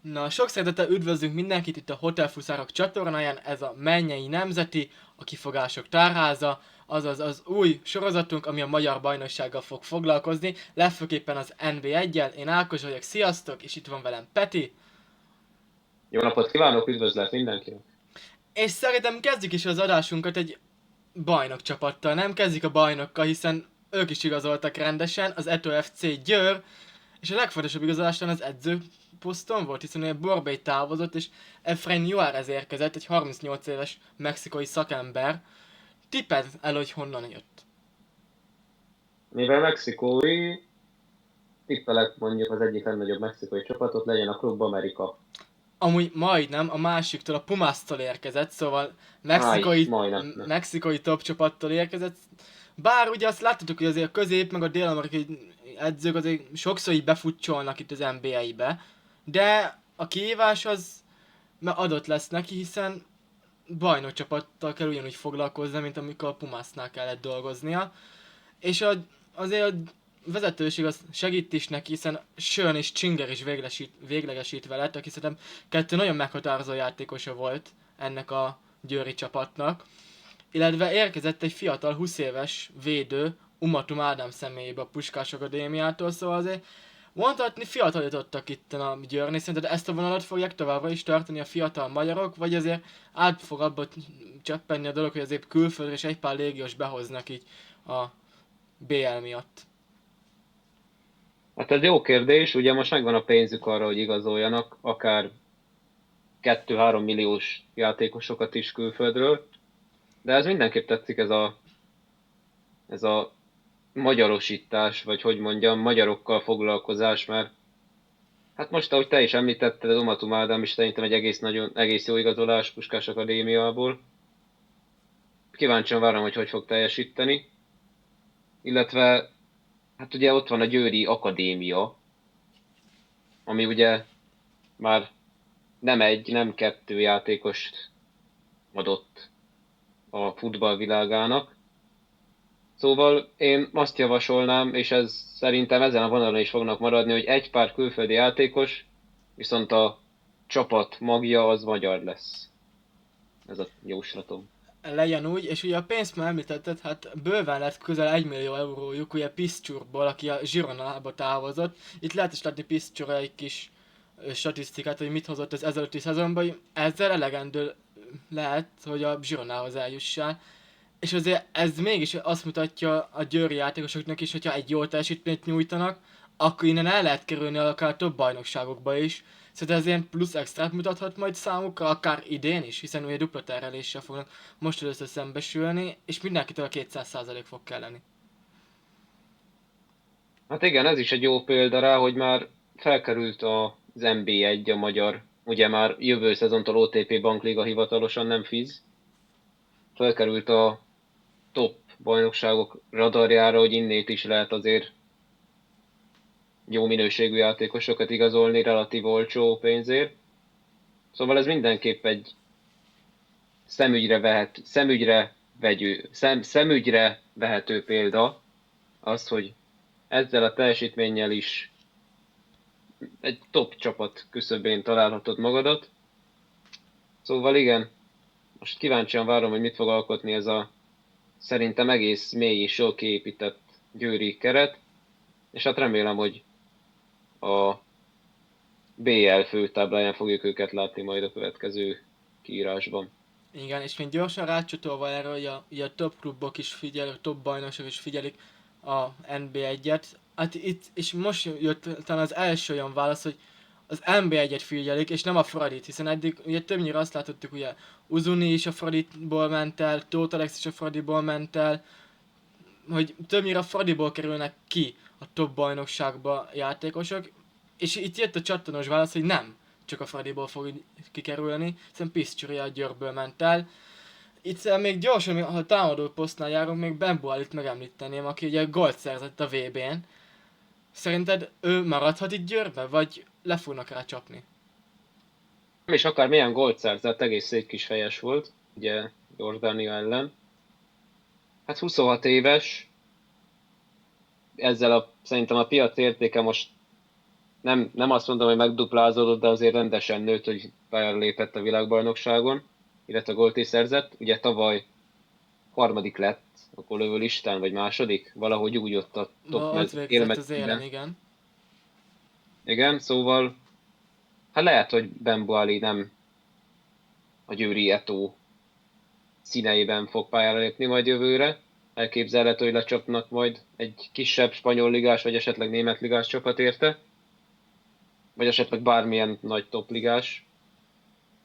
Na, sok szeretettel üdvözlünk mindenkit itt a Hotelfuszárok csatornáján, ez a Mennyei Nemzeti, a kifogások tárháza, azaz az új sorozatunk, ami a magyar bajnoksággal fog foglalkozni, legfőképpen az NB1-jel. Én Ákos vagyok, sziasztok, és itt van velem Peti, Jó napot kívánok, üdvözlet mindenkinek! és szerintem kezdjük is az adásunkat egy bajnok csapattal, nem kezdjük a bajnokkal, hiszen ők is igazoltak rendesen, az Eto FC Győr, és a legfontosabb igazolás talán az edző poszton volt, hiszen ugye Borbély távozott, és Efrain Juárez érkezett, egy 38 éves mexikai szakember. Tipped el, hogy honnan jött. Mivel mexikói, tippelek mondjuk az egyik legnagyobb mexikai csapatot, legyen a Club America. Amúgy majdnem a másiktól, a Pumas-tól érkezett, szóval Majdnem. Ne. mexikai top csapattól érkezett. Bár ugye azt láttatok, hogy azért a közép meg a dél-amerikai edzők azért sokszor így befutcsolnak itt az NBA-be, de a kihívás az adott lesz neki, hiszen bajnokcsapattal kell ugyanúgy foglalkozni, mint amikor a Pumasnál kellett dolgoznia. És azért a vezetőség az segít is neki, hiszen Schön és Csinger is véglegesítve lett, aki szerintem kettő nagyon meghatározó játékosa volt ennek a győri csapatnak. Illetve érkezett egy fiatal 20 éves védő, Umatum Ádám személyébe a Puskás Akadémiától, szóval azért mondhatni fiatalítottak itt a Győrnél, szerinted ezt a vonalat fogják továbbra is tartani a fiatal magyarok, vagy azért át fog abba cseppenni a dolog, hogy azért külföldre és egy pár légiós behoznak így a BL miatt. Hát ez jó kérdés, ugye most megvan a pénzük arra, hogy igazoljanak, akár 2-3 milliós játékosokat is külföldről, de ez mindenképp tetszik ez a magyarosítás, vagy hogy mondjam, magyarokkal foglalkozás, mert hát most, ahogy te is említetted, az Omatum Ádám is szerintem egy egész jó igazolás Puskás Akadémiából. Kíváncsian várom, hogy hogy fog teljesíteni, illetve hát ugye ott van a Győri Akadémia, ami ugye már nem egy, nem kettő játékost adott a futball világának. Szóval én azt javasolnám, és ez szerintem ezen a vonalon is fognak maradni, hogy egy pár külföldi játékos, viszont a csapat magja az magyar lesz. Ez a jóslatom. Legyen úgy, és ugye a pénzt már említetted, hát bőven lett közel 1 millió eurójuk, ugye Piszcsurból, aki a Zsironába távozott. Itt lehet is látni Piszcsura egy kis statisztikát, hogy mit hozott az ezelőtti szezonban, ezzel elegendő lehet, hogy a Zsironához eljussál. És azért ez mégis azt mutatja a győri játékosoknak is, hogyha egy jó teljesítményt nyújtanak, akkor innen el lehet kerülni akár több bajnokságokba is. Szóval ez ilyen plusz extrát mutathat majd számukra, akár idén is, hiszen ugye dupla terheléssel fognak most először szembesülni, és mindenkitől a 200% fog kelleni. Hát igen, ez is egy jó példa rá, hogy már felkerült az NB1, a magyar, ugye már jövő szezontól OTP Bankliga hivatalosan, nem FIZ. Felkerült a top bajnokságok radarjára, hogy innét is lehet azért jó minőségű játékosokat igazolni relatív olcsó pénzért. Szóval ez mindenképp egy szemügyre vehető példa, az, hogy ezzel a teljesítménnyel is egy top csapat küszöbén találhatod magadat. Szóval igen, most kíváncsian várom, hogy mit fog alkotni ez a szerintem egész mély és jól kiépített győri keret, és hát remélem, hogy a BL főtábláján fogjuk őket látni majd a következő kiírásban. Igen, és még gyorsan rácsatolva erre, hogy ugye a top klubok is figyelik, a top bajnokok is figyelik a NB1-et. Hát itt, és most jött talán az első olyan válasz, hogy az NB1-et figyelik, és nem a Fradit, hiszen eddig ugye többnyire azt láthattuk, ugye Uzuni is a Fraditból ment el, Tóth Alex is a Fradiból ment el, hogy többnyire a Fradiból kerülnek ki a top bajnokságba játékosok, és itt jött a csattanós válasz, hogy nem csak a Fradiból fog kikerülni, hiszen Piszcsuri a Győrből ment el. Itt még gyorsan, ha támadó posztnál járunk, még Ben Boalit megemlíteném, aki ugye gólt szerzett a VB-n. Szerinted ő maradhat itt Győrbe, vagy le fognak rá csapni? Nem is akár milyen gólt szerzett, egész szép kis fejes volt, ugye Jordánia ellen. Hát 26 éves, ezzel szerintem a piac értéke most nem azt mondom, hogy megduplázódott, de azért rendesen nőtt, hogy pályára lépett a világbajnokságon, illetve gólt is szerzett. Ugye tavaly harmadik lett a gólövő listán, vagy második, valahogy úgy ott a top Ott végzett az élen, élmezőnyben. igen. Igen, szóval hát lehet, hogy Ben Boali nem a Győri Eto színeiben fog pályára lépni majd jövőre. Elképzelhető, hogy lecsapnak majd egy kisebb spanyol ligás, vagy esetleg német ligás csapat érte, vagy esetleg bármilyen nagy topligás.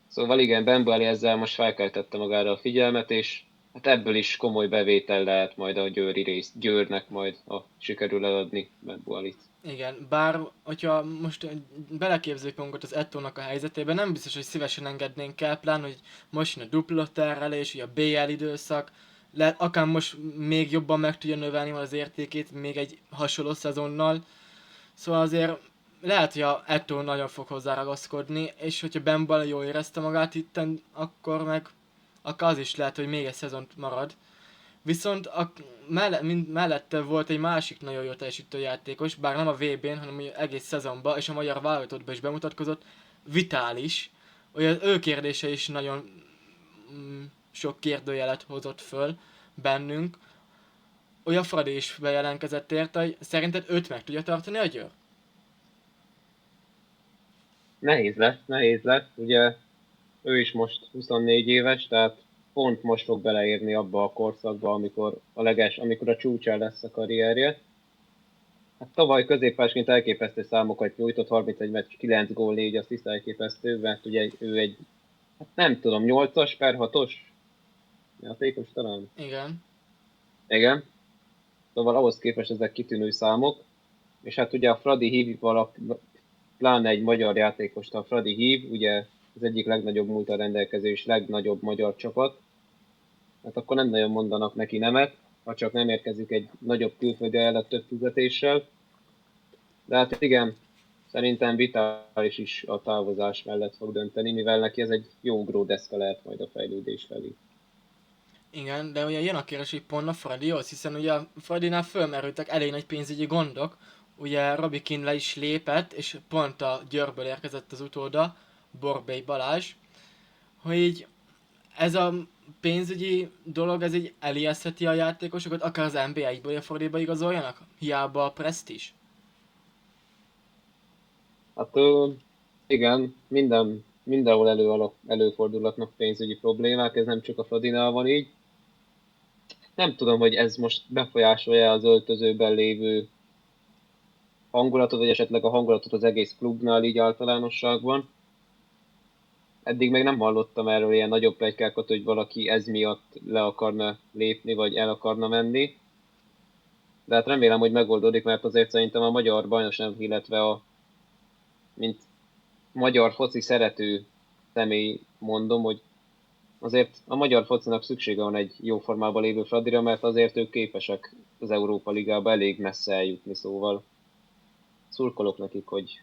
Szóval igen, Ben Boali ezzel most felkeltette magára a figyelmet, és hát ebből is komoly bevétel lehet majd a Győrnek majd, ha sikerül eladni Ben Boalit. Igen, bár hogyha most beleképzeljük magunkat az Ettónak a helyzetébe, nem biztos, hogy szívesen engednénk el, plán, hogy most jön a dupla terelés, ugye a BL időszak, lehet akár most még jobban meg tudja növelni majd az értékét, még egy hasonló szezonnal, szóval azért lehet, hogy a Ettó nagyon fog hozzá ragaszkodni, és hogyha Bembala jól érezte magát itten, akkor meg akár az is lehet, hogy még egy szezont marad. Viszont mellette volt egy másik nagyon jó teljesítő játékos, bár nem a VB-n, hanem ugye egész szezonban, és a magyar válogatottban is bemutatkozott, Vitális. Olyan ő kérdése is nagyon sok kérdőjelet hozott föl bennünk. Olyan Fradi is bejelentkezett érte, hogy szerinted őt meg tudja tartani a Győr? Nehéz lesz. Ugye ő is most 24 éves, tehát pont most fog beleérni abba a korszakba, amikor a csúcsán lesz a karrierje. Hát tavaly középpásként elképesztő számokat nyújtott, 31 meccs, 9 gól, 4 assziszt elképesztő, mert ugye ő egy, hát nem tudom, 8-as per 6-os játékos talán? Igen. Igen. Szóval ahhoz képest ezek kitűnő számok, és hát ugye a Fradi hív pláne egy magyar játékost, a Fradi hív, ugye az egyik legnagyobb múltal rendelkező és legnagyobb magyar csapat, hát akkor nem nagyon mondanak neki nemet, ha csak nem érkezik egy nagyobb külföldi ajánlat több fizetéssel. De hát igen, szerintem Vitális is a távozás mellett fog dönteni, mivel neki ez egy jó ugródeszka lehet majd a fejlődés felé. Igen, de ugye jön a kérdés, hogy pont a Fradihoz, hiszen ugye a Fradinál fölmerültek elég nagy pénzügyi gondok, ugye Robi Keane le is lépett, és pont a Győrből érkezett az utóda, Borbély Balázs, hogy így ez a pénzügyi dolog, ez így elijesztheti a játékosokat, akár az NBA-ből a Fradiba igazoljanak, hiába a presztízs. Hát igen, mindenhol előfordulhatnak pénzügyi problémák, ez nem csak a Fradinál van így. Nem tudom, hogy ez most befolyásolja az öltözőben lévő hangulatot, vagy esetleg a hangulatot az egész klubnál így általánosságban. Eddig még nem hallottam erről ilyen nagyobb pletykákat, hogy valaki ez miatt le akarna lépni, vagy el akarna menni. De hát remélem, hogy megoldódik, mert azért szerintem a magyar bajnokság, illetve mint magyar foci szerető személy mondom, hogy azért a magyar focinak szüksége van egy jó formában lévő Fradira, mert azért ők képesek az Európa Ligába elég messze eljutni, szóval szurkolok nekik, hogy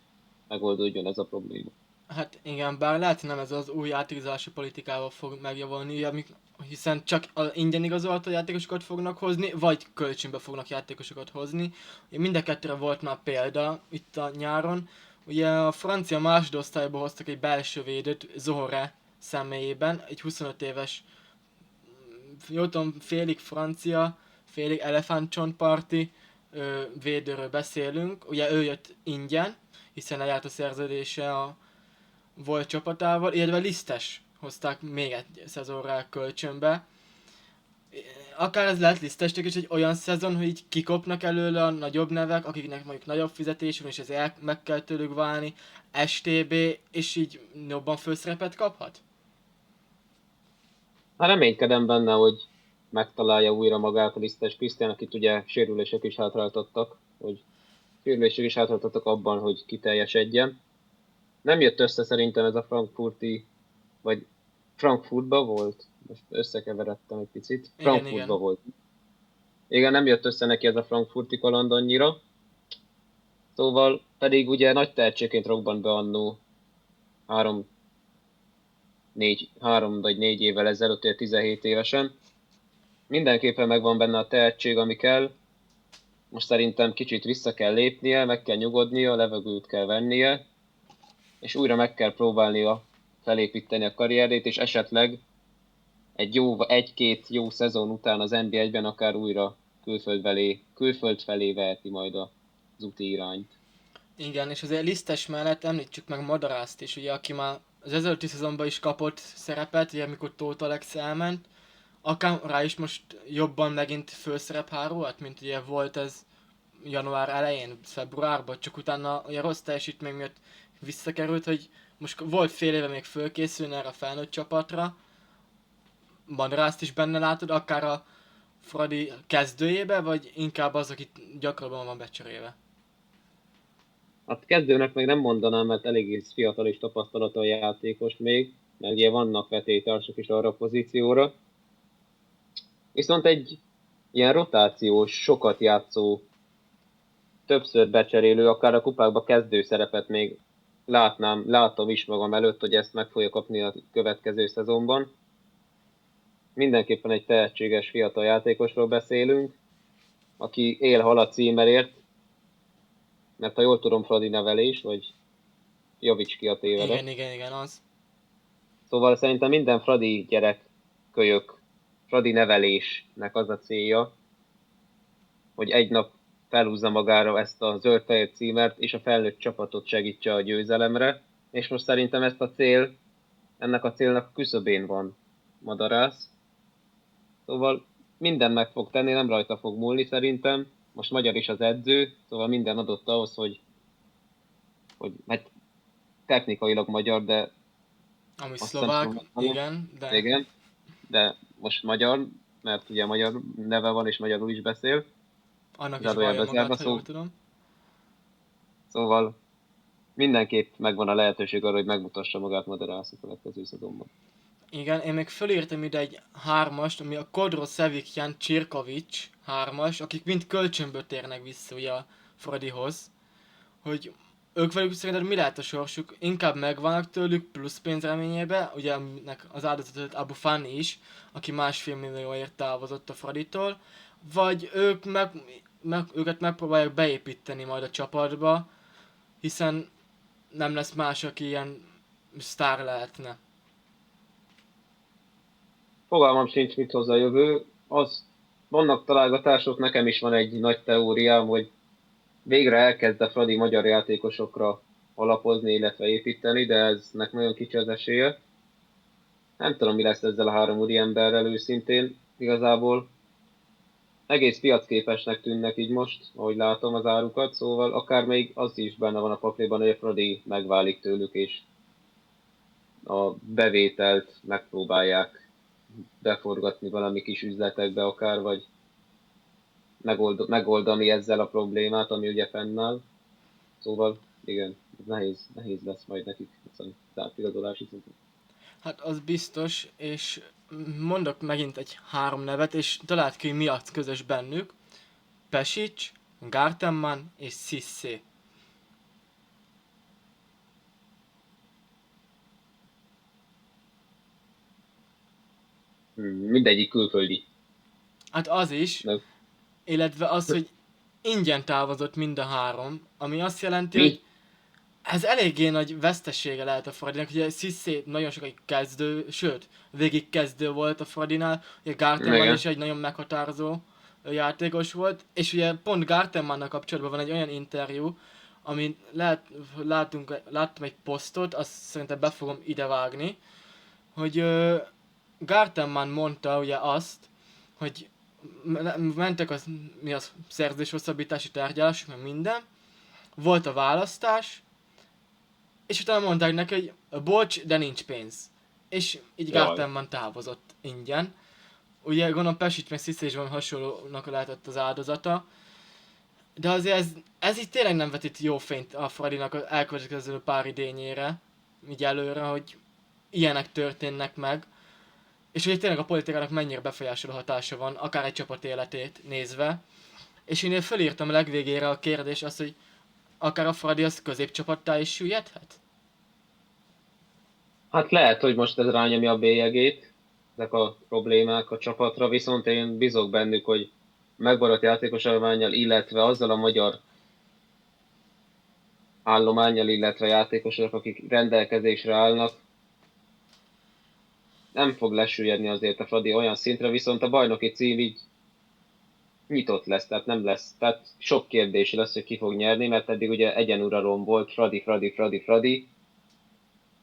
megoldódjon ez a probléma. Hát igen, bár lehet, hogy nem ez az új átigazolási politikával fog megjavulni, hiszen csak ingyen igazolható játékosokat fognak hozni, vagy kölcsönbe fognak játékosokat hozni. Ugye mind a kettőre volt már példa itt a nyáron. Ugye a francia másodosztályból hoztak egy belső védőt Zohore személyében, egy 25 éves, jól tudom, félig francia, félig elefántcsontparti védőről beszélünk. Ugye ő jött ingyen, hiszen lejárt a szerződése a volt csapatával, illetve Lisztes hozták még egy szezonra kölcsönbe. Akár ez lehet Lisztesnek is egy olyan szezon, hogy így kikopnak előle a nagyobb nevek, akiknek mondjuk nagyobb fizetés van, és ez meg kell tőlük válni, STB, és így jobban főszerepet kaphat? Hát reménykedem benne, hogy megtalálja újra magát a Lisztes Krisztián, akit ugye sérülések is hátráltattak, abban, hogy kiteljesedjen. Nem jött össze szerintem ez a frankfurti, vagy Frankfurtba volt? Most összekeveredtem egy picit. Igen, Frankfurtba igen. volt. Igen, nem jött össze neki ez a frankfurti kaland annyira. Szóval pedig ugye nagy tehetségként robbant be annó 3 vagy 4 évvel ezelőtt, ugye 17 évesen. Mindenképpen megvan benne a tehetség, ami kell. most szerintem kicsit vissza kell lépnie, meg kell nyugodnia, levegőt kell vennie, és újra meg kell próbálnia felépíteni a karrierét, és esetleg egy-két jó szezon után az NB1-ben akár újra külföld felé veheti majd az úti irányt. Igen, és azért Lisztes mellett említsük meg Madarászt is, ugye, aki már az ezelőtti szezonban is kapott szerepet, ugye amikor Tóth Alex elment, akár rá is most jobban megint főszerep hárult, mint ugye volt ez január elején, februárban, csak utána ugye rossz teljesítmény miatt visszakerült, hogy most volt fél éve még fölkészülni erre a felnőtt csapatra, Madarászt is benne látod, akár a Fradi kezdőjébe, vagy inkább az, aki gyakrabban van becserélve? Hát kezdőnek meg nem mondanám, mert eléggé fiatal és tapasztalata játékos még, mert ugye vannak vetélytársak is arra a pozícióra. Viszont egy ilyen rotációs, sokat játszó, többször becserélő, akár a kupákba kezdő szerepet még látom is magam előtt, hogy ezt meg fogja kapni a következő szezonban. Mindenképpen egy tehetséges fiatal játékosról beszélünk, aki él-hal a címerért, mert ha jól tudom, Fradi nevelés, vagy javíts ki a tévedek. Igen, az. Szóval szerintem minden Fradi gyerek, Fradi nevelésnek az a célja, hogy egy nap felhúzza magára ezt a zöld-fehér címert, és a felnőtt csapatot segítse a győzelemre, és most szerintem ennek a célnak küszöbén van Madarász. Szóval minden meg fog tenni, nem rajta fog múlni szerintem. Most magyar is az edző, szóval minden adott ahhoz, hogy hát technikailag magyar, de Ami azt szlovák, hiszem, igen, de most magyar, mert ugye magyar neve van és magyarul is beszél. annak is vallja Zárójelbe zárva, magát, ha jól tudom. szóval mindenképp megvan a lehetőség arra, hogy megmutassa magát Madarász a következő szezonban. Igen, én még fölírtam ide egy hármast, ami a Kodro Sevikjan Csirkovics hármas, akik mind kölcsönből térnek vissza ugye a Fradihoz, hogy ők velük szerinted mi lehet a sorsuk? Inkább megvannak tőlük plusz pénz reményébe, ugye aminek az áldozatot Abu Fani is, aki 1,5 millióért távozott a Fraditól, vagy őket megpróbálják beépíteni majd a csapatba, hiszen nem lesz más, aki ilyen sztár lehetne. Fogalmam sincs, mit hoz a jövő. Vannak találgatások, nekem is van egy nagy teóriám, hogy végre elkezd a Fradi magyar játékosokra alapozni, illetve építeni, de eznek nagyon kicsi az esélye. Nem tudom, mi lesz ezzel a három úriemberrel őszintén, igazából. Egész piacképesnek tűnnek így most, ahogy látom az árukat, szóval akár még az is benne van a pakliban, hogy a Fradi megválik tőlük, és a bevételt megpróbálják beforgatni valami kis üzletekbe akár, vagy megoldani ezzel a problémát, ami ugye fennáll. Szóval igen, nehéz lesz majd nekik az átigazolási szinten. Hát az biztos, és mondok megint egy három nevet, és talált ki, mi az közös bennük. Pesic, Gartenman és Cissé. Mindegyik külföldi. Hát az is, Nem. illetve az, hogy ingyen távozott mind a három, ami azt jelenti, Mi? hogy ez eléggé nagy vesztesége lehet a Fradinak, ugye Cissé nagyon sokáig kezdő, sőt, végig kezdő volt a Fradinál, ugye Gartenman Igen. is egy nagyon meghatározó játékos volt, és ugye pont Gartenmannal kapcsolatban van egy olyan interjú, amin láttam egy posztot, azt szerintem be fogom ide vágni, hogy Gartenman mondta ugye azt, hogy mentek mi az szerződéshosszabbítási tárgyalások, meg minden, volt a választás, és utána mondták neki, hogy bocs, de nincs pénz. És így Jaj. Gartenman távozott ingyen. Ugye gondolom Pesic meg Cissé is van hasonlónak lehetett az áldozata. De azért ez így tényleg nem vetít jó fényt a Fradinak az elkövetkező pár idényére, így előre, hogy ilyenek történnek meg. És hogy tényleg a politikának mennyire befolyásoló hatása van, akár egy csapat életét nézve. És én fölírtam a legvégére a kérdés azt, hogy akár a Fradi az középcsapattá is süllyedhet? Hát lehet, hogy most ez rányomja a bélyegét, ezek a problémák a csapatra, viszont én bízok bennük, hogy megmaradt játékos állománnyal, illetve azzal a magyar állománnyal, illetve játékosok, akik rendelkezésre állnak, nem fog lesüllyedni azért a Fradi olyan szintre, viszont a bajnoki cím így nyitott lesz, tehát nem lesz. Tehát sok kérdés lesz, hogy ki fog nyerni, mert eddig ugye egyenuralom volt, Fradi,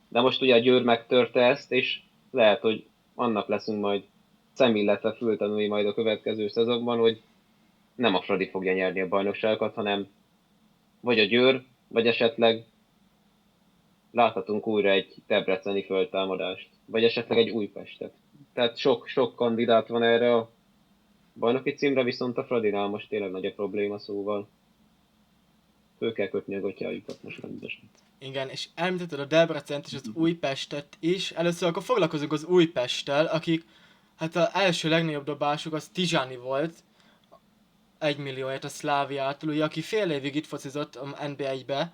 de most ugye a Győr megtörte ezt, és lehet, hogy annak leszünk majd szemilletve fültanúi majd a következő szezonban, hogy nem a Fradi fogja nyerni a bajnokságokat, hanem vagy a Győr, vagy esetleg láthatunk újra egy debreceni föltámadást, vagy esetleg egy Újpestet. Tehát sok kandidát van erre a bajnoki címre, viszont a Fradinál most tényleg nagy a probléma, szóval föl kell kötni a gatyájukat most rendesen. Igen, és említetted a Debrecent és az Újpestet is. Először akkor foglalkozunk az Újpesttel, akik, hát az első legnagyobb dobásuk az Tizsáni volt, 1 millióért a Szláviától, ugye, aki fél évig itt focizott a NBA-be,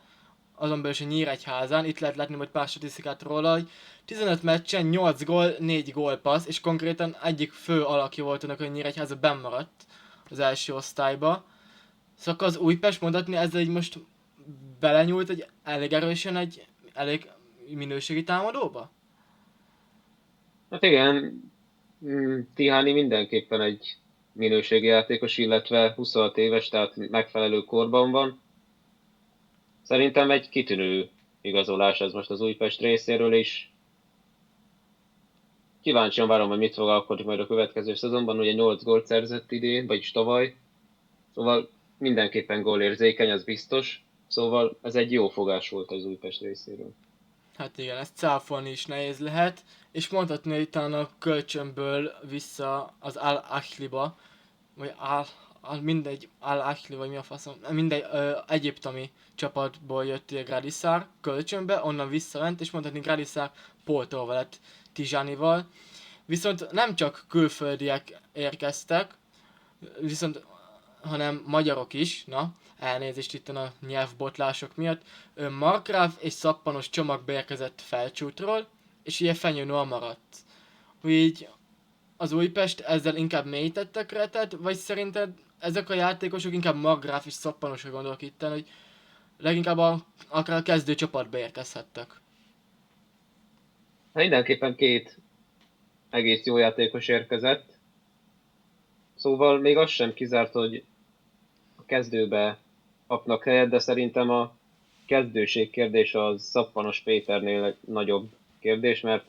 azon belül is a Nyíregyházán, itt lehet látni majd pár statisztikát róla, hogy 15 meccsen 8 gól, 4 gólpassz, és konkrétan egyik fő alakja volt annak, hogy Nyíregyháza bennmaradt az első osztályba. Szóval az Újpest mondhatni ezzel így most belenyúlt egy elég erősen egy elég minőségi támadóba? Hát igen, Tiháni mindenképpen egy minőségi játékos, illetve 26 éves, tehát megfelelő korban van. Szerintem egy kitűnő igazolás ez most az Újpest részéről is. Kíváncsian várom, hogy mit fog alkotni majd a következő szezonban, ugye 8 gólt szerzett idén, vagyis tavaly. Szóval mindenképpen gólérzékeny, az biztos. Szóval ez egy jó fogás volt az Újpest részéről. Hát igen, ezt cáfolni is nehéz lehet, és mondhatni, hogy talán a kölcsönből vissza az Al-Ahliba, vagy mindegy, Al-Ahli, vagy mi a faszom, mindegy, egyiptomi csapatból jött ugye Gradisar kölcsönbe, onnan visszament, és mondhatni Gradisar pótolva lett Tizsánival. Viszont nem csak külföldiek érkeztek, viszont hanem magyarok is, na, elnézést itt a nyelvbotlások miatt. Markráv és szappanos csomag beérkezett Felcsútról, és ugye Fenyő Noa maradt. Úgy az Újpest ezzel inkább mélyítette keretet, vagy szerinted ezek a játékosok inkább Markráv és szappanosra gondolok itt, hogy leginkább akár a kezdő csapatba érkezhettek. Hát mindenképpen két egész jó játékos érkezett. Szóval még az sem kizárt, hogy a kezdőbe kapnak helyet, de szerintem a kezdőség kérdése az Szappanos Péternél egy nagyobb kérdés, mert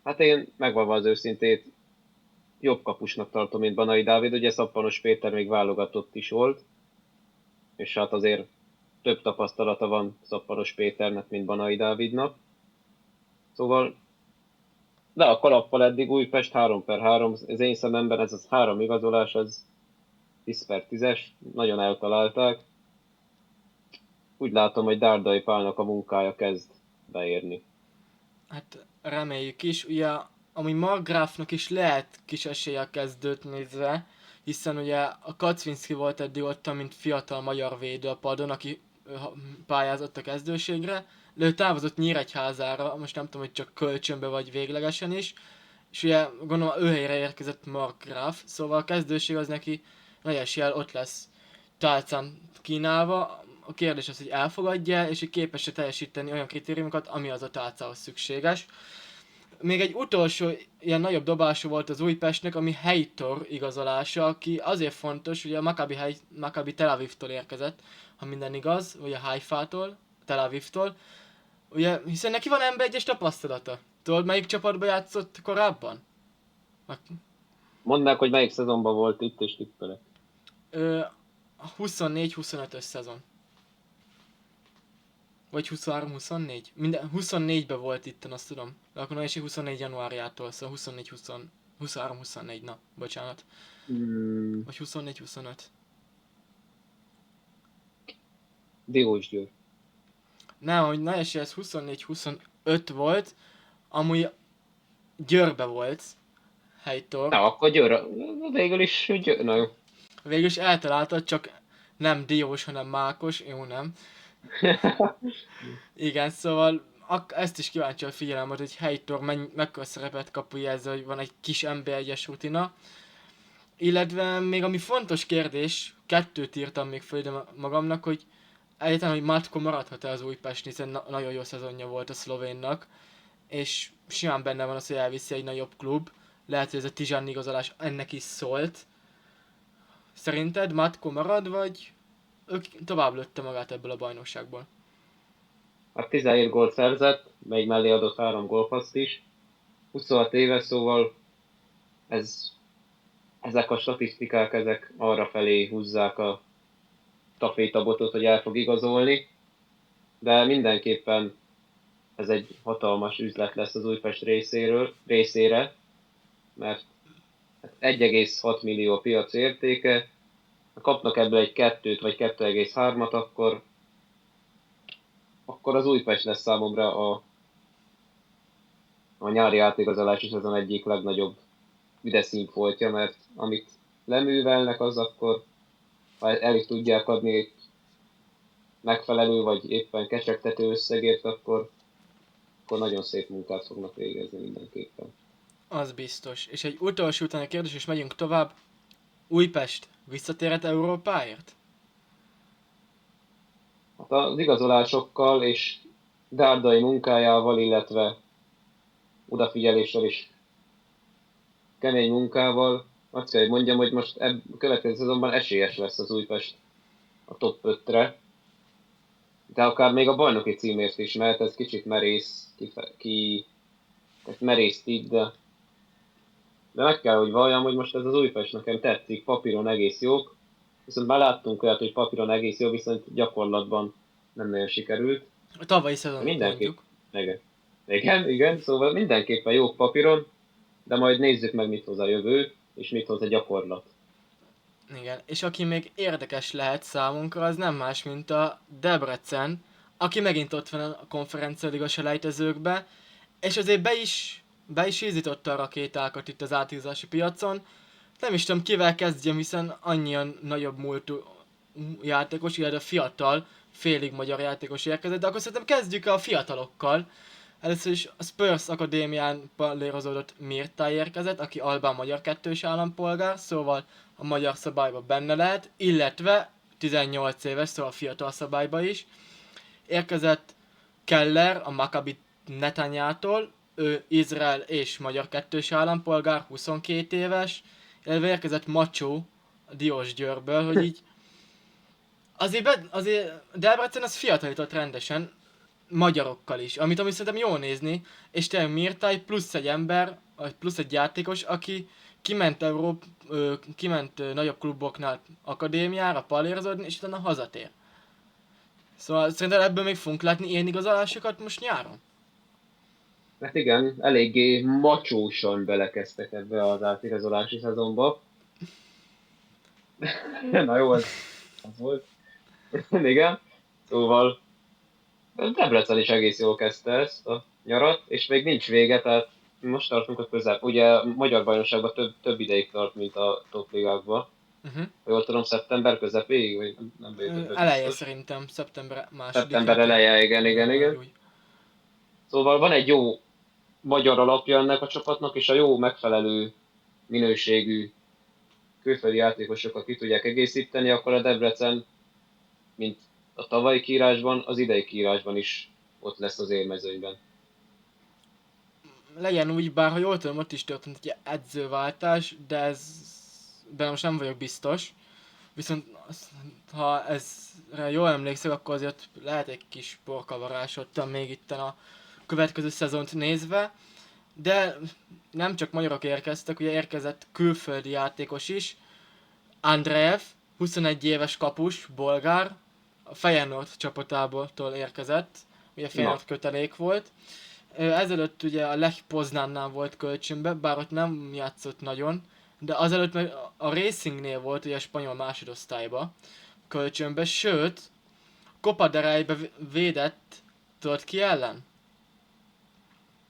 hát én megvalva az őszintét jobb kapusnak tartom, mint Banai Dávid. Ugye Szappanos Péter még válogatott is volt, és hát azért több tapasztalata van Szappanos Péternek, mint Banai Dávidnak. Szóval, de a kalappal eddig Újpest 3/3, az én szememben ez az 3 igazolás, az 10/10-es, nagyon eltalálták. Úgy látom, hogy Dárdai Pálnak a munkája kezd beérni. Hát reméljük is, ugye ami Markgrafnak is lehet kis esélye a kezdőt nézve, hiszen ugye a Kacvinszki volt eddig ott, mint fiatal magyar védő a padon, aki pályázott a kezdőségre, de ő távozott Nyíregyházára, most nem tudom, hogy csak kölcsönbe vagy véglegesen is, és ugye gondolom ő helyre érkezett Markgraf, szóval a kezdőség az neki nagy eséllyel ott lesz tálcán kínálva. A kérdés az, hogy elfogadja, és hogy képes-e teljesíteni olyan kritériumokat, ami az a tálcához szükséges. Még egy utolsó ilyen nagyobb dobása volt az Újpestnek, ami Heitor igazolása, aki azért fontos, hogy a Maccabi Tel Avivtól érkezett, ha minden igaz, vagy a Haifától, Tel Avivtól. Ugye, hiszen neki van NB1-es tapasztalata. Tudod, melyik csapatban játszott korábban? Mondd meg, hogy melyik szezonban volt itt, és tippelek. A 24-25-ös szezon. Vagy 23-24? Minden 24-ben volt itt, azt tudom. De akkor is 24 januárjától, szóval 23-24, na, bocsánat. Vagy 24-25. Diós Győr. Nem, hogy na esély ez 24-25 volt, amúgy Győrbe volt, Heitor. Na, akkor Győr, végül is Győr, na jó. Végülis eltaláltad, csak nem Diós, hanem Mákos, jó nem. Igen, szóval ezt is kíváncsian figyelem, hogy Heitor mekkora szerepet kap, ugye ezzel, hogy van egy kis NB1-es rutina. Illetve még ami fontos kérdés, kettőt írtam még föl ide magamnak, hogy egyáltalán, hogy Matko maradhat-e az Újpest, hiszen nagyon jó szezonja volt a szlovénnak, és simán benne van az, hogy elviszi egy nagyobb klub. Lehet, hogy ez a Tizsán igazolás ennek is szólt. Szerinted Matko marad, vagy ők tovább lőtte magát ebből a bajnokságból? Hát 17 gólt szerzett, még mellé adott 3 gólpasszt is. 26 éves, szóval ezek a statisztikák ezek arra felé húzzák a tafétabotot, hogy el fog igazolni. De mindenképpen ez egy hatalmas üzlet lesz az Újpest részére, mert 1,6 millió piac értéke, ha kapnak ebből egy 2-t vagy 2,3-at, akkor az Újpest lesz számomra a nyári átigazolási szezon egyik legnagyobb üde színfoltja, mert amit leművelnek, az akkor, ha el is tudják adni egy megfelelő vagy éppen kecsegtető összegért, akkor nagyon szép munkát fognak végezni mindenképpen. Az biztos. És egy utolsó utána kérdés, és megyünk tovább. Újpest visszatérhet Európáért? Hát az igazolásokkal és Dárdai munkájával, illetve odafigyeléssel és kemény munkával azt kell, hogy mondjam, hogy most a következő szezonban esélyes lesz az Újpest a top 5-re. De akár még a bajnoki címért is, mert ez kicsit merész, merész tipp, de meg kell, hogy valljam, hogy most ez az Újpest nekem tetszik, papíron egész jók, viszont már láttunk olyat, hogy papíron egész jó, viszont gyakorlatban nem nagyon sikerült. A tavalyi szezon mondjuk. Igen, szóval mindenképpen jók papíron, de majd nézzük meg, mit hoz a jövő, és mit hoz a gyakorlat. Igen, és aki még érdekes lehet számunkra, az nem más, mint a Debrecen, aki megint ott van a konferencialiga selejtezőkbe, és azért be is ízította a rakétákat itt az átigazolási piacon. Nem is tudom, kivel kezdjem, hiszen annyian nagyobb múltú játékos, illetve fiatal, félig magyar játékos érkezett, de akkor szerintem kezdjük a fiatalokkal. Először is a Spurs Akadémián pallérozódott Mirtai érkezett, aki albán magyar kettős állampolgár, szóval a magyar szabályban benne lehet, illetve 18 éves, szóval fiatal szabályba is. Érkezett Keller a Maccabi Netanyától, ő Izrael és magyar kettős állampolgár, 22 éves, illetve érkezett Macsó a Diósgyőrből, hogy így azért Debrecen az fiatalított rendesen, magyarokkal is, ami szerintem jó nézni, és tényleg Mirtai plusz egy ember, vagy plusz egy játékos, aki kiment nagyobb kluboknál akadémiára pallérozódni, és utána hazatér. Szóval szerintem ebből még fogunk látni ilyen igazolásokat most nyáron. Hát igen, eléggé macsósan belekezdtek ebbe az átigazolási szezonba. Na jó, az volt. Igen. Szóval Debrecen is egész jól kezdte ezt a nyarat, és még nincs vége, tehát most tartunk a közep. Ugye a magyar bajnokságban több ideig tart, mint a top ligákban. Jól tudom, szeptember közepéig, vagy nem eleje szerintem, szeptember második. Szeptember eleje, igen. Szóval van egy jó magyar alapja ennek a csapatnak, és a jó megfelelő minőségű külföldi játékosokat ki tudják egészíteni, akkor a Debrecen, mint a tavalyi kiírásban, az idei kiírásban is ott lesz az élmezőnyben. Legyen úgy, bár ha jól tudom, ott is történt egy edzőváltás, de benne most nem vagyok biztos. Viszont ha ezre jól emlékszek, akkor azért lehet egy kis porkavarás ottan még itten a következő szezont nézve. De nem csak magyarok érkeztek, ugye érkezett külföldi játékos is. Andreev, 21 éves kapus, bolgár, a Feyenoord csapatából érkezett, ugye Feyenoord kötelék volt. Ezelőtt ugye a Lech Poznánnál volt kölcsönbe, bár ott nem játszott nagyon, de azelőtt meg a Racingnél volt ugye a spanyol másodosztályba kölcsönbe, sőt, Copa del Reybe védett, tudod ki ellen?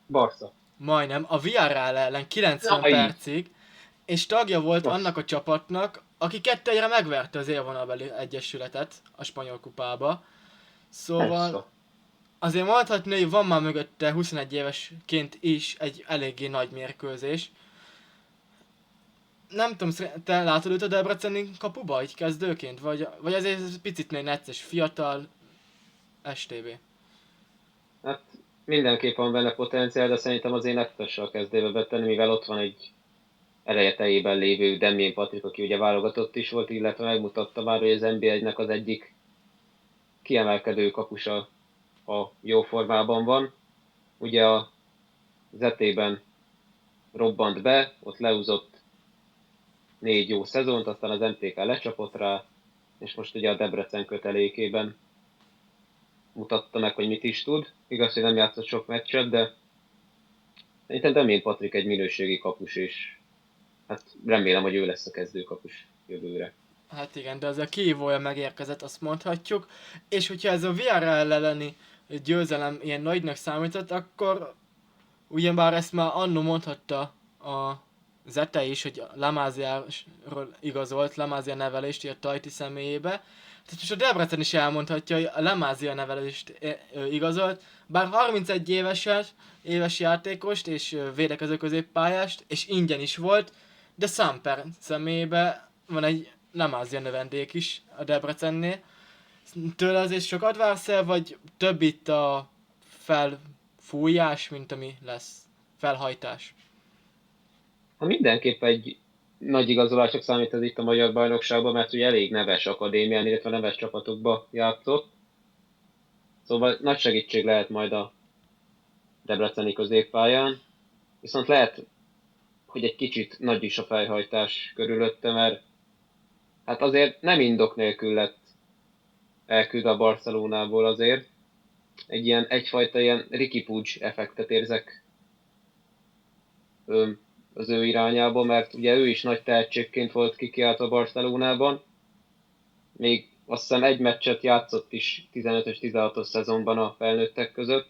Barca. Majdnem, a Villarreal ellen 90 percig, és tagja volt annak a csapatnak, aki 2-1-re megverte az élvonalbeli egyesületet a spanyol kupába. Szóval azért mondhatni, hogy van már mögötte 21 évesként is egy eléggé nagy mérkőzés. nem tudom, te látod őt a debreceni kapuba, így kezdőként? Vagy azért ez picit még necces, fiatal, STB. Hát mindenképp van benne potenciál, de szerintem azért ne a kezdébe betenni, mivel ott van egy elejétejében lévő Demjén Patrik, aki ugye válogatott is volt, illetve megmutatta már, hogy az NB1-nek az egyik kiemelkedő kapusa a jó formában van. Ugye a zetében robbant be, ott leúzott 4 jó szezont, aztán az MTK lecsapott rá, és most ugye a Debrecen kötelékében mutatta meg, hogy mit is tud. Igaz, hogy nem játszott sok meccset, de szerintem Demjén Patrik egy minőségi kapus, és hát remélem, hogy ő lesz a kezdőkapus jövőre. Hát igen, de az a kihívója megérkezett, azt mondhatjuk. És hogyha ez a VRL elleni győzelem ilyen nagynak számított, akkor ugyebár ezt már annó mondhatta a Zete is, hogy Lamáziáról igazolt, Lamázia nevelést a Tajti személyébe. Tehát most a Debrecen is elmondhatja, hogy a Lamázia nevelést igazolt, bár 31 éves játékost és védekező középpályást, és ingyen is volt, de Samper személyébe van egy Lamázia növendék is a Debrecennél. Tőle azért sokat vársz el, vagy több itt a felfújás, mint ami lesz? Felhajtás. Ha mindenképp egy nagy igazolások számít ez itt a magyar bajnokságban, mert ugye elég neves akadémián, illetve neves csapatokba játszott. Szóval nagy segítség lehet majd a debreceni középpályán. Viszont lehet, hogy egy kicsit nagy is a fejhajtás körülötte, mert hát azért nem indok nélkül lett elküld a Barcelonából azért. Egyfajta ilyen Ricky Puig effektet érzek az ő irányába, mert ugye ő is nagy tehetségként volt kikiáltva Barcelonában. Még azt hiszem egy meccset játszott is 15-ös, 16-os szezonban a felnőttek között.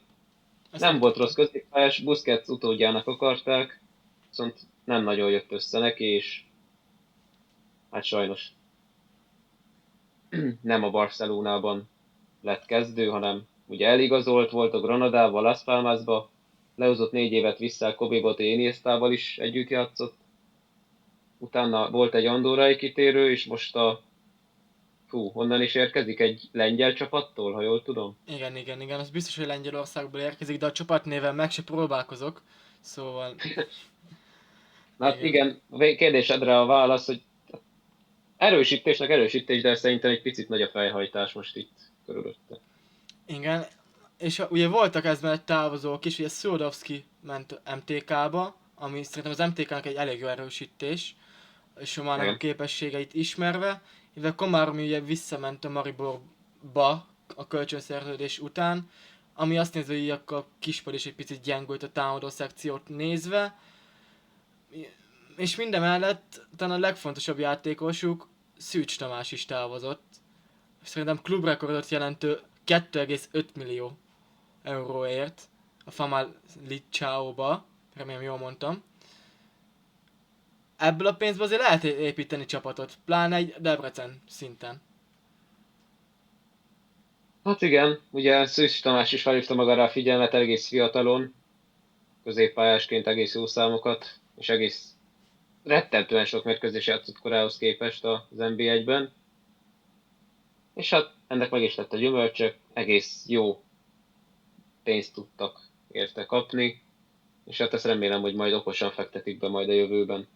Ezt Nem nem volt tudtam. rossz középpályás, Busquets utódjának akarták, viszont nem nagyon jött össze neki, és hát sajnos nem a Barcelonában lett kezdő, hanem ugye eligazolt volt a Granadával, Las Palmasba, lehozott 4 évet vissza, Kobe Boté Iniestával is együtt játszott. Utána volt egy andorrai kitérő, és most honnan is érkezik? Egy lengyel csapattól, ha jól tudom? Igen, az biztos, hogy Lengyelországból érkezik, de a csapatnéven meg se próbálkozok. Szóval, Na hát igen. igen, a kérdésedre a válasz, hogy erősítésnek erősítés, de szerintem egy picit nagy a fejhajtás most itt körülötte. Igen. És ugye voltak ezben egy távozók is, ugye Szurdovszki ment MTK-ba, ami szerintem az MTK-nak egy elég jó erősítés, és Somának a Igen. képességeit ismerve, illetve Komáromi ugye visszament a Mariborba a kölcsönszerződés után, ami azt nézve, hogy akkor a Kispad is egy picit gyengült a támadó szekciót nézve, és mindemellett talán a legfontosabb játékosuk Szűcs Tamás is távozott. Szerintem klubrekordot jelentő 2,5 millió euróért a Famalicao-ba, remélem jól mondtam. Ebből a pénzből azért lehet építeni csapatot, pláne egy Debrecen szinten. Hát igen, ugye Szűcs Tamás is felhívta magára a figyelmet egész fiatalon, középpályásként egész jó számokat, és egész rettentően sok mérkőzés játszott korához képest az NB1-ben. És hát ennek meg is lett a gyümölcse, egész jó pénzt tudtak érte kapni, és hát ezt remélem, hogy majd okosan fektetik be majd a jövőben.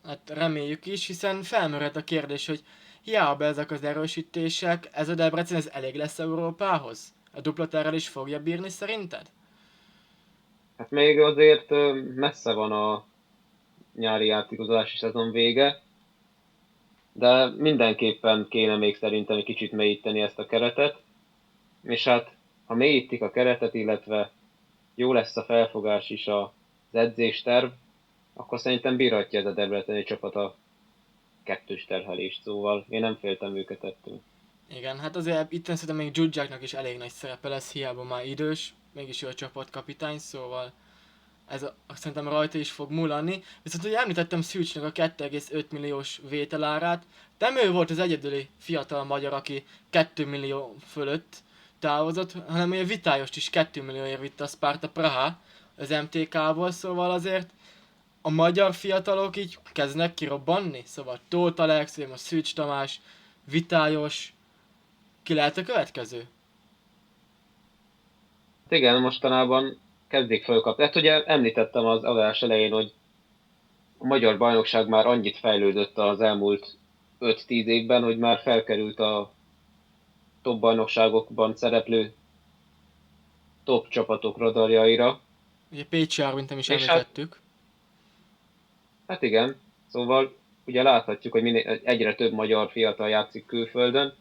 Hát reméljük is, hiszen felmerült a kérdés, hogy hiába ezek az erősítések, ez a Debrecen ez elég lesz Európához? A duplatárral is fogja bírni szerinted? Hát még azért messze van a nyári átigazolási szezon vége, de mindenképpen kéne még szerintem egy kicsit mélyíteni ezt a keretet, és hát ha mélyítik a keretet, illetve jó lesz a felfogás is az edzésterv, akkor szerintem bírhatja ez a debreceni csapat a kettős terhelést, szóval én nem féltem őket ettől. Igen, hát azért itt szerintem még Dzsudzsáknak is elég nagy szerepe lesz, hiába már idős, mégis ő a csapatkapitány, szóval szerintem rajta is fog múlani. Viszont ugye említettem Szűcsnek a 2,5 milliós vételárát, nem ő volt az egyedüli fiatal magyar, aki 2 millió fölött távozott, hanem ugye Vitályos is 2 millióért vitte a Sparta Praha az MTK-ból, szóval azért a magyar fiatalok így kezdnek kirobbanni? Szóval Tóth Alex, vagy most Szűcs Tamás, Vitályos, ki lehet a következő? Hát igen, mostanában kezdik fölkapni. Hát ugye említettem az adás elején, hogy a magyar bajnokság már annyit fejlődött az elmúlt 5-10 évben, hogy már felkerült a top bajnokságokban szereplő top csapatok radarjaira. Ugye Pécsi Árvintem is És hát, említettük. hát igen, szóval ugye láthatjuk, hogy egyre több magyar fiatal játszik külföldön,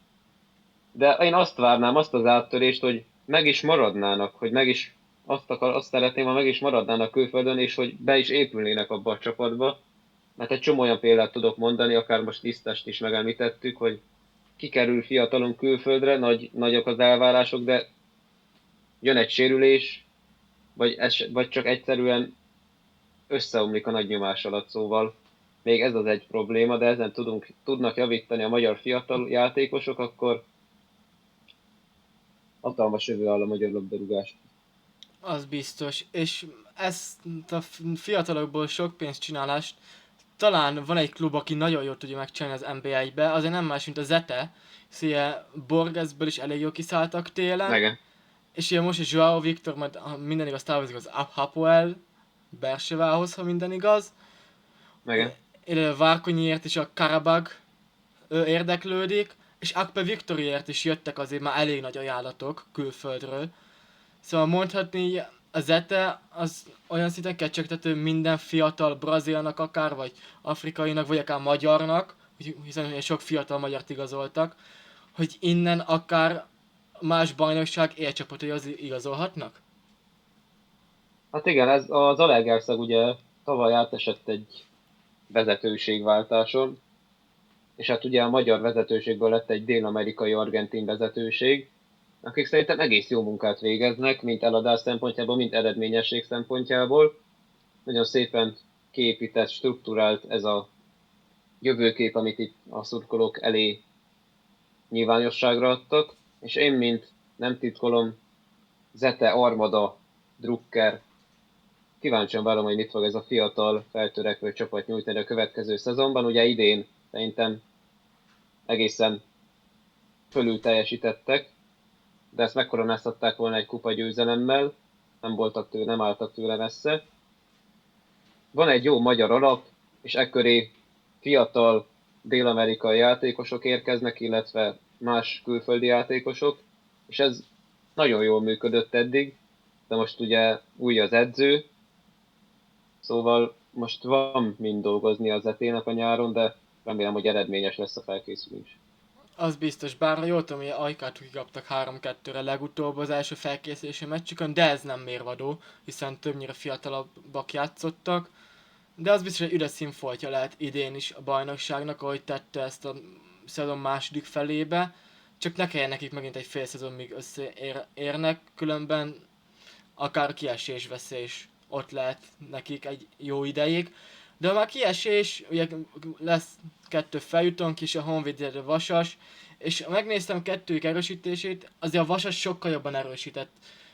de én azt várnám, azt az áttörést, hogy meg is maradnának, hogy meg is azt szeretném, ha meg is maradnának külföldön, és hogy be is épülnének abba a csapatba. Mert egy csomó olyan példát tudok mondani, akár most Lisztást is megemlítettük, hogy kikerül fiatalon külföldre, nagyok az elvárások, de jön egy sérülés, vagy csak egyszerűen összeomlik a nagy nyomás alatt, szóval még ez az egy probléma, de ezen tudnak javítani a magyar fiatal játékosok, akkor hatalmas jövő áll a magyar labdarúgás. Az biztos. És ezt a fiatalokból sok pénzt csinálást talán van egy klub, aki nagyon jól tudja megcsinálni az NBA-be, azért nem más, mint a Zete. Szóval Borgesből is elég jól kiszálltak télen. Igen, És ugye most is Joao Viktor, majd ha minden igaz távozik az Hapoel Bersevához, ha minden igaz. igen. Várkonyiért is a Karabag érdeklődik, és Akpe Viktoriért is jöttek azért már elég nagy ajánlatok külföldről. Szóval mondhatni, a Zete az olyan szinten kecsegtető minden fiatal brazilnak akár, vagy afrikainak, vagy akár magyarnak, hiszen ugye sok fiatal magyart igazoltak, hogy innen akár más bajnokság élcsapatai az igazolhatnak? Hát igen, ez az Zalaegerszeg ugye tavaly átesett egy vezetőségváltáson, és hát ugye a magyar vezetőségből lett egy dél-amerikai-argentin vezetőség, akik szerintem egész jó munkát végeznek, mint eladás szempontjából, mint eredményesség szempontjából. Nagyon szépen kiépített, strukturált ez a jövőkép, amit itt a szurkolók elé nyilvánosságra adtak, és én, mint nem titkolom, Zete, Armada, Drucker, kíváncsian várom, hogy mit fog ez a fiatal, feltörekvő csapat nyújtani a következő szezonban. Ugye idén szerintem egészen fölül teljesítettek, de ezt megkoronáztatták volna egy kupa győzelemmel, nem álltak tőle messze. Van egy jó magyar alap, és ekköré fiatal dél-amerikai játékosok érkeznek, illetve más külföldi játékosok, és ez nagyon jól működött eddig, de most ugye új az edző, szóval most van mind dolgozni az etének a nyáron, de remélem, hogy eredményes lesz a felkészülés. Az biztos, bár jól tudom, hogy Ajkát kikaptak 3-2-re legutóbb az első felkészülési meccsükön, de ez nem mérvadó, hiszen többnyire fiatalabbak játszottak. De az biztos, hogy üres színfoltja lehet idén is a bajnokságnak, ahogy tette ezt a szezon második felébe. Csak ne kelljen nekik megint egy fél szezon, míg összeérnek, különben akár kiesés veszélyes ott lehet nekik egy jó ideig. De ha már kiesés, ugye lesz 2 feljutónk is, a Honvéd, a Vasas, és megnéztem kettőjük erősítését, azért a Vasas sokkal jobban erősített.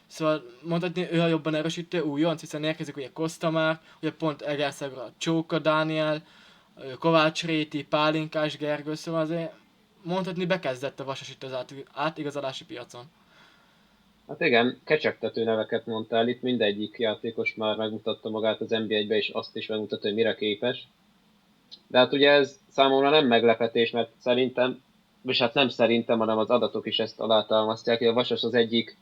Szóval mondhatni, ő a jobban erősítő újonc, hiszen érkezik ugye Kosztamár, ugye pont Egerszegre a Csóka Dániel, Kovács Réti, Pálinkás Gergő, szóval azért mondhatni bekezdett a Vasas itt az átigazolási piacon. Hát igen, kecsegtető neveket mondtál itt, mindegyik játékos már megmutatta magát az NB1-be, és azt is megmutatta, hogy mire képes. De hát ugye ez számomra nem meglepetés, mert szerintem, és hát nem szerintem, hanem az adatok is ezt alátámasztják, hogy a Vasas az egyik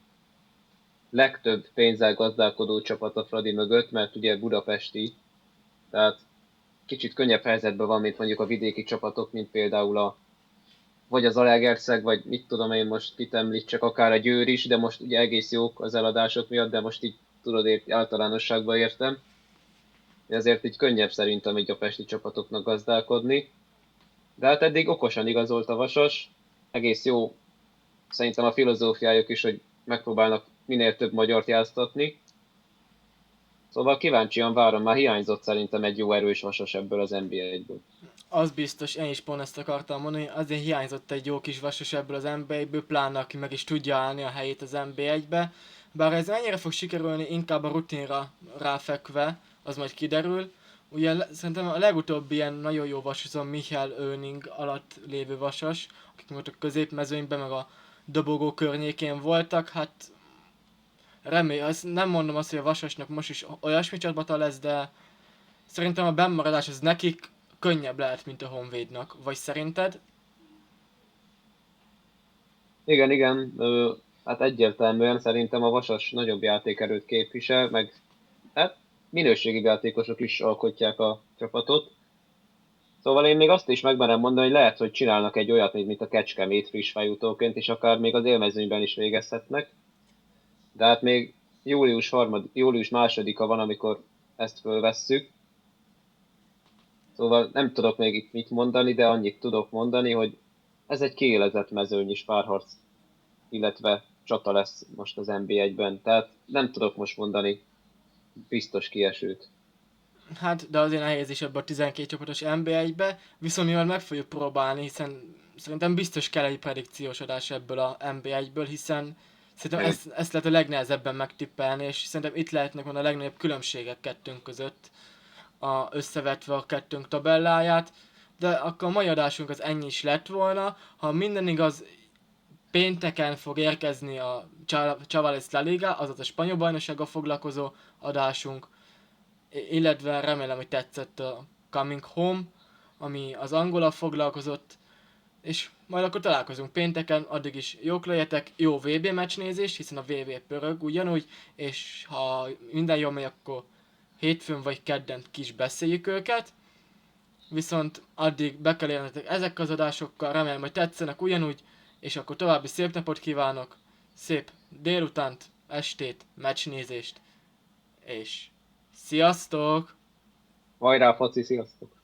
legtöbb pénzzel gazdálkodó csapat a Fradi mögött, mert ugye budapesti, tehát kicsit könnyebb helyzetben van, mint mondjuk a vidéki csapatok, mint például vagy az Zalaegerszeg, vagy mit tudom én most itt említsek, akár a Győr is, de most ugye egész jók az eladások miatt, de most így tudod, általánosságban értem. Ezért így könnyebb szerintem így a pesti csapatoknak gazdálkodni. De hát eddig okosan igazolt a Vasas, egész jó szerintem a filozófiájuk is, hogy megpróbálnak minél több magyart játsztatni. Szóval kíváncsian várom, már hiányzott szerintem egy jó erős Vasas ebből az NBA-ből. Az biztos, én is pont ezt akartam mondani, azért hiányzott egy jó kis Vasas ebből az NB1-ből, pláne aki meg is tudja állni a helyét az NB1-be. Bár ez mennyire fog sikerülni, inkább a rutinra ráfekve, az majd kiderül. Ugye szerintem a legutóbbi ilyen nagyon jó vasas az a Michael Öning alatt lévő vasas, akik most a középmezőnyben meg a dobogó környékén voltak, hát nem mondom azt, hogy a vasasnak most is olyasmi csapata lesz, de szerintem a bennmaradás az nekik könnyebb lehet, mint a Honvédnak. Vagy szerinted? Igen, igen, hát egyértelműen szerintem a Vasas nagyobb játékerőt képvisel, meg hát minőségi játékosok is alkotják a csapatot. Szóval én még azt is megmerem mondani, hogy lehet, hogy csinálnak egy olyat, mint a Kecskemét friss feljutóként, és akár még az élmezőnyben is végezhetnek. De hát még július másodika van, amikor ezt fölvesszük. Szóval nem tudok még itt mit mondani, de annyit tudok mondani, hogy ez egy kiélezett mezőny is párharc, illetve csata lesz most az NB1-ben. Tehát nem tudok most mondani biztos kiesőt. Hát, de azért nehéz is ebbe a 12 csapatos NB1-be, viszont mivel meg fogjuk próbálni, hiszen szerintem biztos kell egy predikciós adás ebből a NB1-ből, hiszen szerintem ezt lehet a legnehezebben megtippelni, és szerintem itt lehetnek volna a legnagyobb különbségek kettőnk között, összevetve a kettőnk tabelláját, de akkor a mai adásunk az ennyi is lett volna. Ha minden igaz, pénteken fog érkezni a Chavales La Liga, azaz a spanyol bajnoksággal foglalkozó adásunk, illetve remélem, hogy tetszett a Coming Home, ami az angolal foglalkozott, és majd akkor találkozunk pénteken, addig is jók legyetek, jó VB meccsnézés, hiszen a VB pörög ugyanúgy, és ha minden jól megy, akkor hétfőn vagy kedden ki is beszéljük őket, viszont addig be kell élnetek ezek az adásokkal, remélem, hogy tetszenek ugyanúgy, és akkor további szép napot kívánok, szép délutánt, estét, meccsnézést, és sziasztok! Hajrá, foci, sziasztok!